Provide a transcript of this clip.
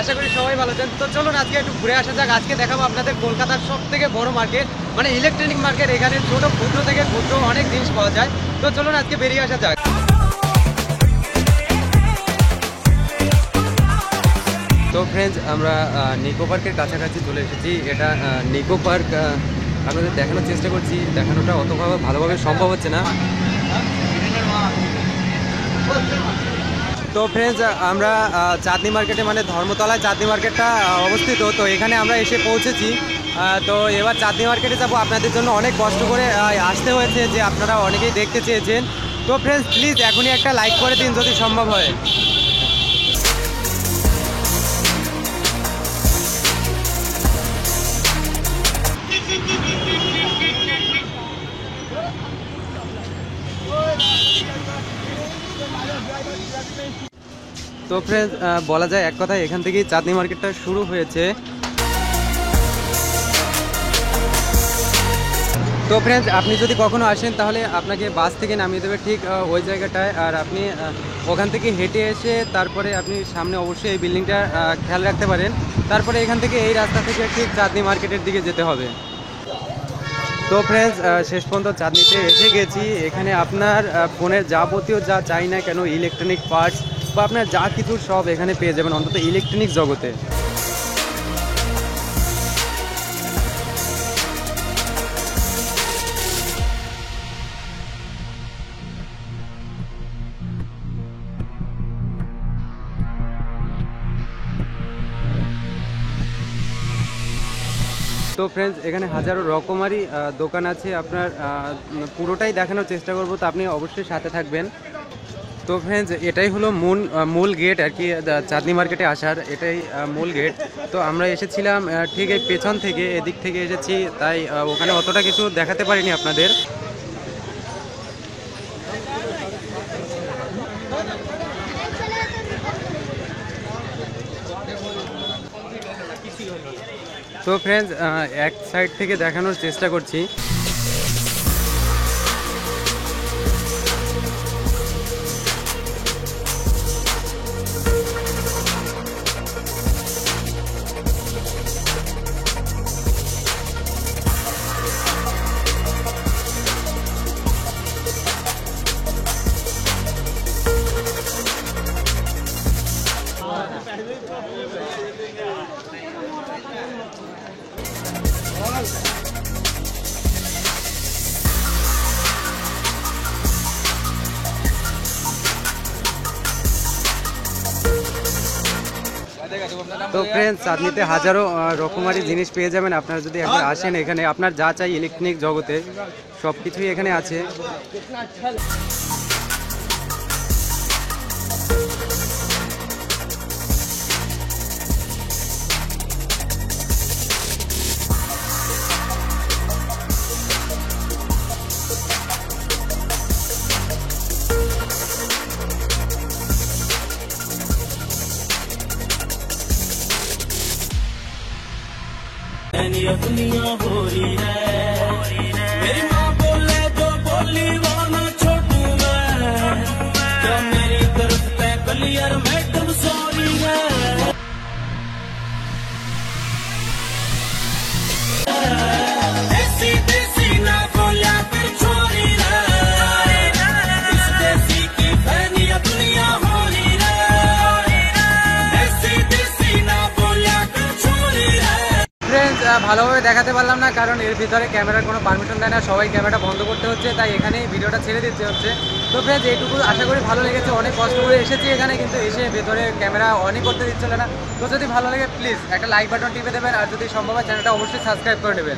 আশা করি সবাই ভালো আছেন। তো চলুন আজকে একটু ঘুরে আসা যাক। আজকে দেখাবো আপনাদের কলকাতার সবথেকে বড় মার্কেট, মানে ইলেকট্রনিক মার্কেট। এখানে ছোট ক্ষুদ্র থেকে ক্ষুদ্র অনেক জিনিস পাওয়া যায়। তো চলুন আজকে বেরিয়ে আসা যাক। তো ফ্রেন্ডস, আমরা নিকো পার্কের কাছাকাছি চলে এসেছি। এটা নিকো পার্ক আপনাদের দেখানোর চেষ্টা করছি, দেখানোটা অতভাবে ভালোভাবে সম্ভব হচ্ছে না। তো ফ্রেন্ডস, আমরা চাঁদনি মার্কেটে, মানে ধর্মতলায় চাঁদনি মার্কেটটা অবস্থিত। তো এখানে আমরা এসে পৌঁছেছি। তো এবার চাঁদনি মার্কেটে যাব। আপনাদের জন্য অনেক কষ্ট করে আসতে হয়েছে, যে আপনারা অনেকেই দেখতে চেয়েছেন। তো ফ্রেন্ডস, প্লিজ এখনই একটা লাইক করে দিন যদি সম্ভব হয়। তো ফ্রেন্ডস, বলা যায় এক কথায় এখান থেকেই চাঁদনি মার্কেটটা শুরু হয়েছে। তো ফ্রেন্ডস, আপনি যদি কখনো আসেন তাহলে আপনাকে বাস থেকে নামিয়ে দেবে ঠিক ওই জায়গাটায়। আর আপনি ওখান থেকে হেঁটে এসে তারপরে আপনি সামনে অবশ্যই এই বিল্ডিংটা খেয়াল রাখতে পারেন। তারপরে এখান থেকে এই রাস্তা থেকে ঠিক চাঁদনি মার্কেটের দিকে যেতে হবে। তো ফ্রেন্ডস, শেষ পর্যন্ত চাঁদনিতে এসে গেছি। এখানে আপনার ফোনের যাবতীয় যা চাই না কেন, ইলেকট্রনিক পার্টস বা আপনার যা কিছু সব এখানে পেয়ে যাবেন, অন্তত ইলেকট্রনিক জগতে। তো ফ্রেন্ডস, এখানে হাজারো রকমারি দোকান আছে। আপনার পুরোটাই দেখানোর চেষ্টা করব, তো আপনি অবশ্যই সাথে থাকবেন। তো ফ্রেন্ডস, এটাই হলো মূল গেট আর কি, চাঁদনি মার্কেটে আসার এটাই মূল গেট। তো আমরা এসেছিলাম ঠিক এই পেছন থেকে, এদিক থেকে এসেছি, তাই ওখানে অতটা কিছু দেখাতে পারিনি আপনাদের। তো ফ্রেন্ডস, এক সাইড থেকে দেখানোর চেষ্টা করছি। তো ফ্রেন্ডস, চাঁদনিতে হাজারো রকমারি জিনিস পেয়ে যাবেন আপনারা যদি একবার আসেন। এখানে আপনার যা চাই ইলেকট্রনিক জগতে সব কিছুই এখানে আছে। दुनिया हो रही है, मेरी माँ बोले जो बोली वो ना छोटू मैं, क्या मेरी तरफ से क्लियर मैडम सॉरी है। देसी देसी ना बोला फिर छोरी रे, इस देसी की फैनिया दुनिया हो रही है, देसी देसी ना बोला फिर छोरी रे। ফ্রেন্ডস, ভালোভাবে দেখাতে পারলাম না, কারণ এর ভিতরে ক্যামেরার কোনো পারমিশন দেয় না। সবাই ক্যামেরাটা বন্ধ করতে হচ্ছে, তাই এখানেই ভিডিওটা ছেড়ে দিতে হচ্ছে। তো ফ্রেন্ডস, এইটুকু আশা করি ভালো লেগেছে। অনেক কষ্ট করে এসেছি এখানে, কিন্তু এসে ভেতরে ক্যামেরা অনই করতে দিচ্ছিল না। তো যদি ভালো লাগে প্লিজ একটা লাইক বাটন টিপে দেবেন, আর যদি সম্ভব হয় চ্যানেলটা অবশ্যই সাবস্ক্রাইব করে নেবেন।